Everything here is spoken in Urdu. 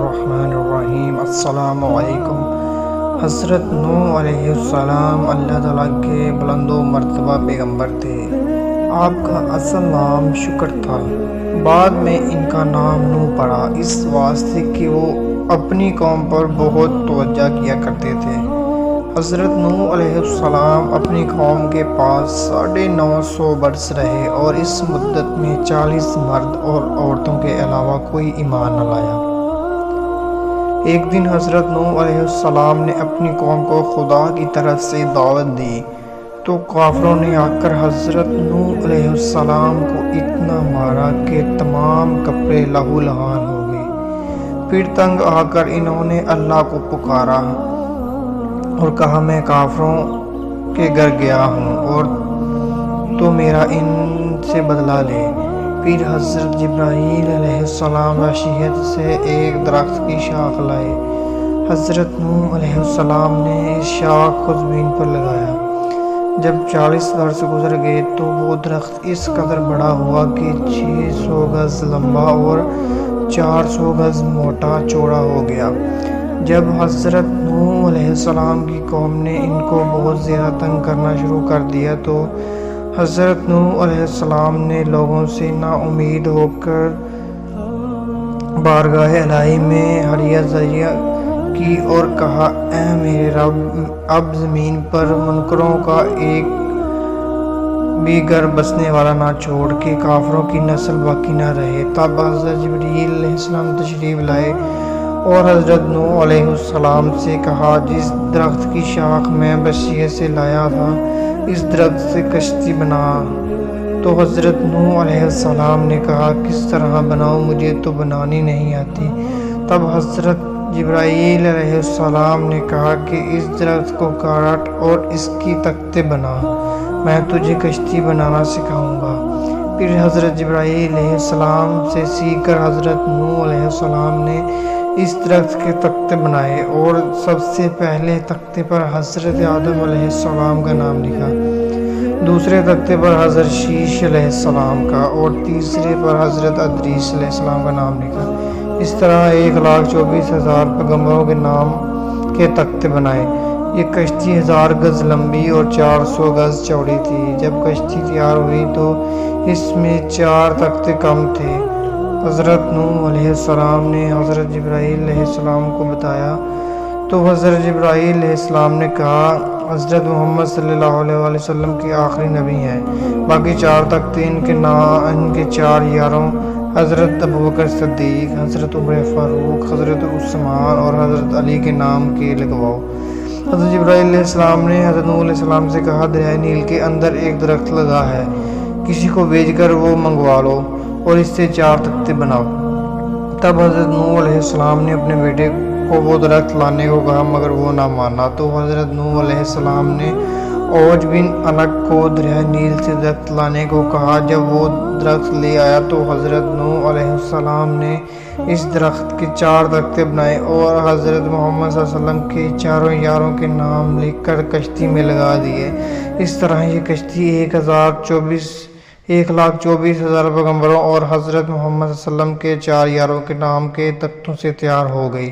الرحمن الرحیم۔ السلام علیکم۔ حضرت نوح علیہ السلام اللہ تعالیٰ کے بلند و مرتبہ پیغمبر تھے۔ آپ کا اصل نام شکر تھا، بعد میں ان کا نام نوح پڑا، اس واسطے کہ وہ اپنی قوم پر بہت توجہ کیا کرتے تھے۔ حضرت نوح علیہ السلام اپنی قوم کے پاس 950 برس رہے اور اس مدت میں 40 مرد اور عورتوں کے علاوہ کوئی ایمان نہ لایا۔ ایک دن حضرت نوح علیہ السلام نے اپنی قوم کو خدا کی طرف سے دعوت دی تو کافروں نے آ کر حضرت نوح علیہ السلام کو اتنا مارا کہ تمام کپڑے لہو لہان ہو گئے۔ پھر تنگ آ کر انہوں نے اللہ کو پکارا اور کہا، میں کافروں کے گھر گیا ہوں اور تو میرا ان سے بدلہ لے۔ پھر حضرت جبرائیل علیہ السلام رشید سے ایک درخت کی شاخ لائے۔ حضرت نوح علیہ السلام نے اس شاخ کو زمین پر لگایا۔ جب 40 برس گزر گئے تو وہ درخت اس قدر بڑا ہوا کہ 600 گز لمبا اور 400 گز موٹا چوڑا ہو گیا۔ جب حضرت نوح علیہ السلام کی قوم نے ان کو بہت زیادہ تنگ کرنا شروع کر دیا تو حضرت نوح علیہ السلام نے لوگوں سے نا امید ہو کر بارگاہ الہی میں حریہ ذریعہ کی اور کہا، اے میرے رب، اب زمین پر منکروں کا ایک بھی گھر بسنے والا نہ چھوڑ کہ کافروں کی نسل باقی نہ رہے۔ تب حضرت جبرائیل علیہ السلام تشریف لائے اور حضرت نوح علیہ السلام سے کہا، جس درخت کی شاخ میں بشیت سے لایا تھا اس درخت سے کشتی بنا۔ تو حضرت نوح علیہ السلام نے کہا، کس طرح بناؤں، مجھے تو بنانی نہیں آتی۔ تب حضرت جبرائیل علیہ السلام نے کہا کہ اس درخت کو کاٹ اور اس کی تختے بنا، میں تجھے کشتی بنانا سکھاؤں گا۔ پھر حضرت جبرائیل علیہ السلام سے سیکھ کر حضرت نوح علیہ السلام نے اس درخت کے تختے بنائے اور سب سے پہلے تختے پر حضرت آدم علیہ السلام کا نام لکھا، دوسرے تختے پر حضرت شیش علیہ السلام کا اور تیسرے پر حضرت ادریس علیہ السلام کا نام لکھا۔ اس طرح 1,24,000 پیغمبروں کے نام کے تختے بنائے۔ یہ کشتی 1000 گز لمبی اور 400 گز چوڑی تھی۔ جب کشتی تیار ہوئی تو اس میں 4 تختے کم تھے۔ حضرت نوح علیہ السلام نے حضرت جبرائیل علیہ السلام کو بتایا تو حضرت جبرائیل علیہ السلام نے کہا، حضرت محمد صلی اللہ علیہ وآلہ وسلم کے آخری نبی ہیں۔ باقی 4 تختے ان کے 4 یاروں حضرت ابوبکر صدیق، حضرت عمر فاروق، حضرت عثمان اور حضرت علی کے نام کے لگواؤ۔ حضرت جبرائیل علیہ السلام نے حضرت نوح علیہ السلام سے کہا، دریائے نیل کے اندر ایک درخت لگا ہے، کسی کو بھیج کر وہ منگوا لو اور اس سے 4 تختے بناؤ۔ تب حضرت نوح علیہ السلام نے اپنے بیٹے کو وہ درخت لانے کو کہا مگر وہ نہ مانا۔ تو حضرت نوح علیہ السلام نے اوج بن انق کو دریائے نیل سے درخت لانے کو کہا۔ جب وہ درخت لے آیا تو حضرت نوح علیہ السلام نے اس درخت کے 4 تختے بنائے اور حضرت محمد صلی اللہ علیہ وسلم کے 4 یاروں کے نام لکھ کر کشتی میں لگا دیے۔ اس طرح یہ کشتی 1,24,000 پیغمبروں اور حضرت محمد صلی اللہ علیہ وسلم کے 4 یاروں کے نام کے تختوں سے تیار ہو گئی۔